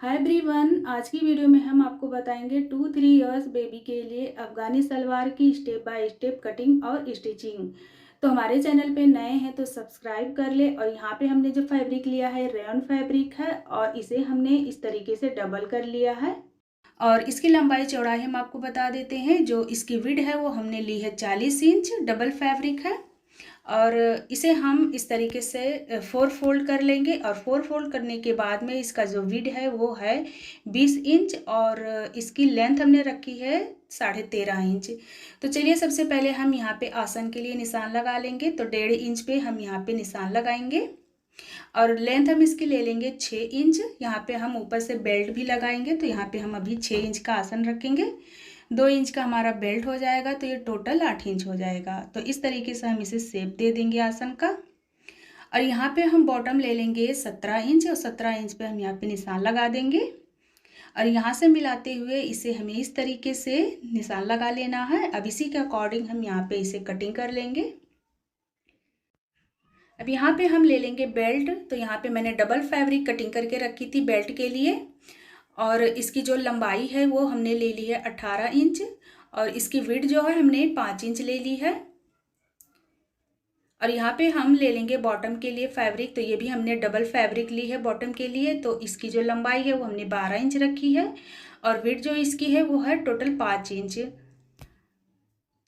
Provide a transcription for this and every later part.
Hi everyone, आज की video में हम आपको बताएंगे 2-3 इयर्स बेबी के लिए अफगानी सलवार की स्टेप बाय स्टेप कटिंग और स्टिचिंग। तो हमारे चैनल पे नए हैं तो सब्सक्राइब कर ले। और यहाँ पे हमने जो फैब्रिक लिया है रेयन फैब्रिक है और इसे हमने इस तरीके से डबल कर लिया है। और इसकी लंबाई चौड़ाई हम आपको बता देते हैं। जो इसकी विड्थ है वो हमने ली है 40 इंच, डबल फैब्रिक है। और इसे हम इस तरीके से 4 फोल्ड कर लेंगे और 4 फोल्ड करने के बाद में इसका जो विड्थ है वो है 20 इंच और इसकी लेंथ हमने रखी है 13.5 इंच। तो चलिए सबसे पहले हम यहाँ पे आसन के लिए निशान लगा लेंगे। तो 1.5 इंच पे हम यहाँ पे निशान लगाएंगे और लेंथ हम इसकी ले लेंगे 6 इंच। यहाँ पे हम ऊपर से बेल्ट भी लगाएंगे तो यहाँ पे हम अभी 6 इंच का आसन रखेंगे। 2 इंच का हमारा बेल्ट हो जाएगा तो ये टोटल 8 इंच हो जाएगा। तो इस तरीके से हम इसे शेप दे देंगे आसन का। और यहाँ पे हम बॉटम ले लेंगे 17 इंच और 17 इंच पे हम यहाँ पे निशान लगा देंगे। और यहाँ से मिलाते हुए इसे हमें इस तरीके से निशान लगा लेना है। अब इसी के अकॉर्डिंग हम यहाँ पे इसे कटिंग कर लेंगे। अब यहाँ पे हम ले लेंगे बेल्ट। तो यहाँ पे मैंने डबल फैब्रिक कटिंग करके रखी थी बेल्ट के लिए। और इसकी जो लंबाई है वो हमने ले ली है 18 इंच और इसकी विड्थ जो है हमने 5 इंच ले ली है। और यहाँ पे हम ले लेंगे बॉटम के लिए फैब्रिक। तो ये भी हमने डबल फैब्रिक ली है बॉटम के लिए। तो इसकी जो लंबाई है वो हमने 12 इंच रखी है और विड्थ जो इसकी है वो है टोटल 5 इंच।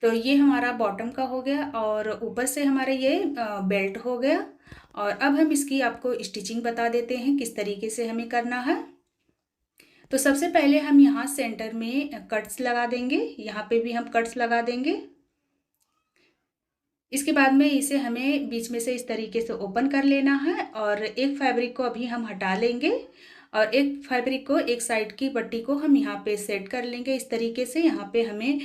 तो ये हमारा बॉटम का हो गया और ऊपर से हमारे ये बेल्ट हो गया। और अब हम इसकी आपको स्टिचिंग बता देते हैं किस तरीके से हमें करना है। तो सबसे पहले हम यहाँ सेंटर में कट्स लगा देंगे। यहाँ पे भी हम कट्स लगा देंगे। इसके बाद में इसे हमें बीच में से इस तरीके से ओपन कर लेना है और एक फैब्रिक को अभी हम हटा लेंगे और एक फैब्रिक को एक साइड की पट्टी को हम यहाँ पे सेट कर लेंगे इस तरीके से। यहाँ पे हमें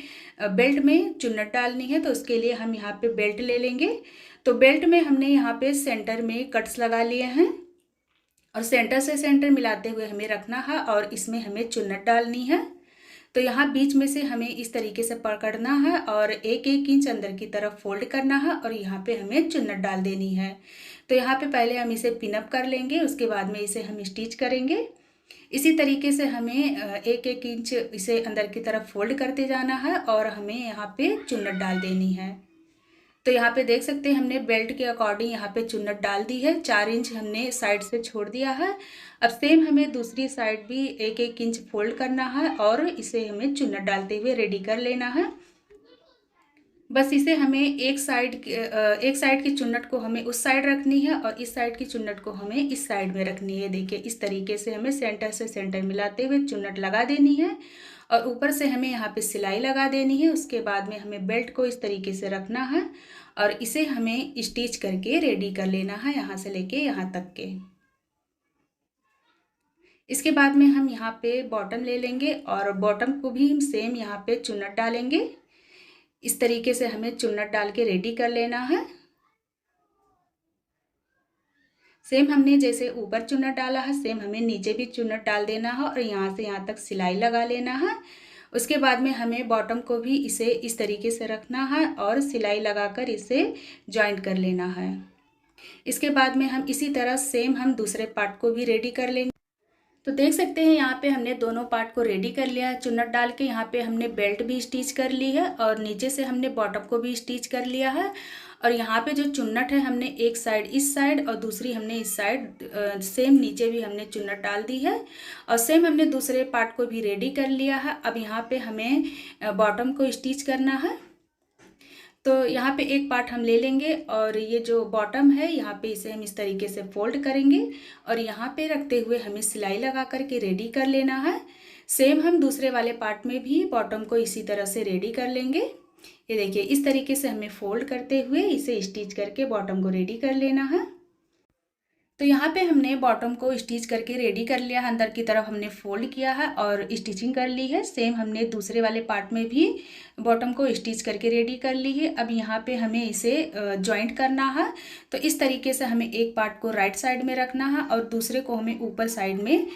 बेल्ट में चुन्नट डालनी है तो उसके लिए हम यहाँ पे बेल्ट ले लेंगे। तो बेल्ट में हमने यहाँ पे सेंटर में कट्स लगा लिए हैं और सेंटर से सेंटर मिलाते हुए हमें रखना है और इसमें हमें चुन्नट डालनी है। तो यहाँ बीच में से हमें इस तरीके से पकड़ना है और 1-1 इंच अंदर की तरफ फोल्ड करना है और यहाँ पे हमें चुन्नट डाल देनी है। तो यहाँ पे पहले हम इसे पिनअप कर लेंगे, उसके बाद में इसे हम स्टिच करेंगे। इसी तरीके से हमें 1-1 इंच इसे अंदर की तरफ फोल्ड करते जाना है और हमें यहाँ पे चुन्नट डाल देनी है। तो यहाँ पे देख सकते हैं हमने बेल्ट के अकॉर्डिंग यहाँ पे चुन्नट डाल दी है। 4 इंच हमने साइड से छोड़ दिया है। अब सेम हमें दूसरी साइड भी 1-1 इंच फोल्ड करना है और इसे हमें चुन्नट डालते हुए रेडी कर लेना है। बस इसे हमें एक साइड की चुन्नट को हमें उस साइड रखनी है और इस साइड की चुन्नट को हमें इस साइड में रखनी है। देखिए इस तरीके से हमें सेंटर से सेंटर मिलाते हुए चुन्नट लगा देनी है और ऊपर से हमें यहाँ पे सिलाई लगा देनी है। उसके बाद में हमें बेल्ट को इस तरीके से रखना है और इसे हमें स्टिच करके रेडी कर लेना है यहाँ से लेके यहाँ तक के। इसके बाद में हम यहाँ पे बॉटम ले लेंगे और बॉटम को भी हम सेम यहाँ पे चुन्नट डालेंगे। इस तरीके से हमें चुन्नट डाल के रेडी कर लेना है। सेम हमने जैसे ऊपर चुन्नट डाला है सेम हमें नीचे भी चुन्नट डाल देना है और यहाँ से यहाँ तक सिलाई लगा लेना है। उसके बाद में हमें बॉटम को भी इसे इस तरीके से रखना है और सिलाई लगाकर इसे जॉइंट कर लेना है। इसके बाद में हम इसी तरह सेम हम दूसरे पार्ट को भी रेडी कर लेंगे। तो देख सकते हैं यहाँ पे हमने दोनों पार्ट को रेडी कर लिया है चुन्नट डाल के। यहाँ पे हमने बेल्ट भी स्टिच कर ली है और नीचे से हमने बॉटम को भी स्टिच कर लिया है। और यहाँ पे जो चुन्नट है हमने एक साइड इस साइड और दूसरी हमने इस साइड सेम नीचे भी हमने चुन्नट डाल दी है और सेम हमने दूसरे पार्ट को भी रेडी कर लिया है। अब यहाँ पे हमें बॉटम को स्टिच करना है। तो यहाँ पे एक पार्ट हम ले लेंगे और ये जो बॉटम है यहाँ पे इसे हम इस तरीके से फोल्ड करेंगे और यहाँ पे रखते हुए हमें सिलाई लगा करके रेडी कर लेना है। सेम हम दूसरे वाले पार्ट में भी बॉटम को इसी तरह से रेडी कर लेंगे। ये देखिए इस तरीके से हमें फोल्ड करते हुए इसे स्टिच करके बॉटम को रेडी कर लेना है। तो यहाँ पे हमने बॉटम को स्टिच करके रेडी कर लिया है, अंदर की तरफ हमने फोल्ड किया है और स्टिचिंग कर ली है। सेम हमने दूसरे वाले पार्ट में भी बॉटम को स्टिच करके रेडी कर ली है। अब यहाँ पे हमें इसे जॉइंट करना है। तो इस तरीके से हमें एक पार्ट को राइट साइड में रखना है और दूसरे को हमें ऊपर साइड में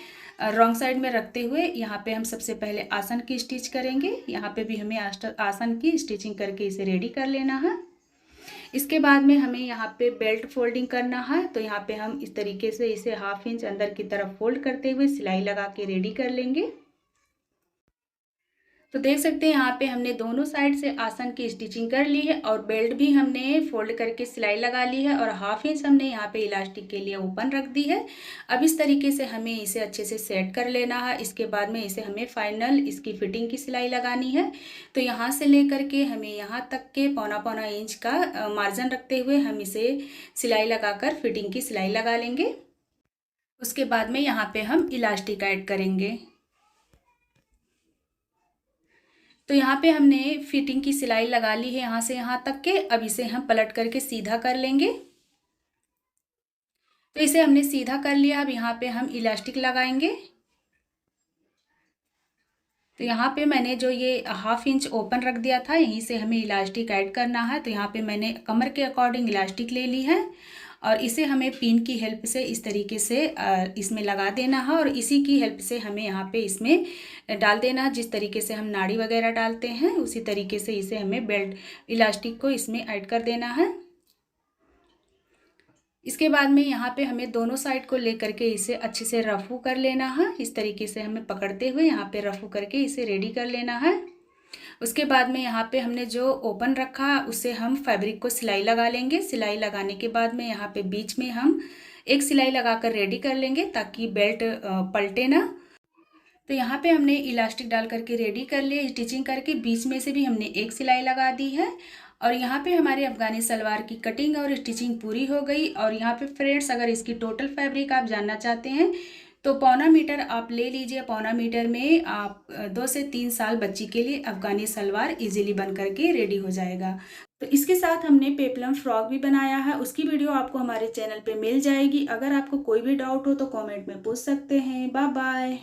रॉन्ग साइड में रखते हुए यहाँ पे हम सबसे पहले आसन की स्टिच करेंगे। यहाँ पे भी हमें आसन की स्टिचिंग करके इसे रेडी कर लेना है। इसके बाद में हमें यहाँ पे बेल्ट फोल्डिंग करना है। तो यहाँ पे हम इस तरीके से इसे 1/2 इंच अंदर की तरफ फोल्ड करते हुए सिलाई लगा के रेडी कर लेंगे। तो देख सकते हैं यहाँ पे हमने दोनों साइड से आसन की स्टिचिंग कर ली है और बेल्ट भी हमने फोल्ड करके सिलाई लगा ली है और 1/2 इंच हमने यहाँ पे इलास्टिक के लिए ओपन रख दी है। अब इस तरीके से हमें इसे अच्छे से सेट कर लेना है। इसके बाद में इसे हमें फाइनल इसकी फिटिंग की सिलाई लगानी है। तो यहाँ से लेकर के हमें यहाँ तक के पौना इंच का मार्जिन रखते हुए हम इसे सिलाई लगाकर फिटिंग की सिलाई लगा लेंगे। उसके बाद में यहाँ पे हम इलास्टिक ऐड करेंगे। तो यहाँ पे हमने फिटिंग की सिलाई लगा ली है यहाँ से यहाँ तक के। अब इसे हम पलट करके सीधा कर लेंगे। तो इसे हमने सीधा कर लिया। अब यहाँ पे हम इलास्टिक लगाएंगे। तो यहाँ पे मैंने जो ये 1/2 इंच ओपन रख दिया था, यहीं से हमें इलास्टिक ऐड करना है। तो यहाँ पे मैंने कमर के अकॉर्डिंग इलास्टिक ले ली है और इसे हमें पिन की हेल्प से इस तरीके से इसमें लगा देना है और इसी की हेल्प से हमें यहाँ पे इसमें डाल देना है। जिस तरीके से हम नाड़ी वगैरह डालते हैं उसी तरीके से इसे हमें बेल्ट इलास्टिक को इसमें ऐड कर देना है। इसके बाद में यहाँ पे हमें दोनों साइड को लेकर के इसे अच्छे से रफू कर लेना है। इस तरीके से हमें पकड़ते हुए यहाँ पे रफू करके इसे रेडी कर लेना है। उसके बाद में यहाँ पे हमने जो ओपन रखा उससे हम फैब्रिक को सिलाई लगा लेंगे। सिलाई लगाने के बाद में यहाँ पे बीच में हम एक सिलाई लगाकर रेडी कर लेंगे ताकि बेल्ट पलटे ना। तो यहाँ पे हमने इलास्टिक डाल करके रेडी कर लिए। स्टिचिंग करके बीच में से भी हमने एक सिलाई लगा दी है और यहाँ पे हमारे अफगानी सलवार की कटिंग और स्टिचिंग पूरी हो गई। और यहाँ पे फ्रेंड्स, अगर इसकी टोटल फैब्रिक आप जानना चाहते हैं तो 1/4 मीटर आप ले लीजिए। 1/4 मीटर में आप 2 से 3 साल बच्ची के लिए अफगानी सलवार इजीली बन करके रेडी हो जाएगा। तो इसके साथ हमने पेपलम फ्रॉक भी बनाया है, उसकी वीडियो आपको हमारे चैनल पे मिल जाएगी। अगर आपको कोई भी डाउट हो तो कमेंट में पूछ सकते हैं। Bye bye.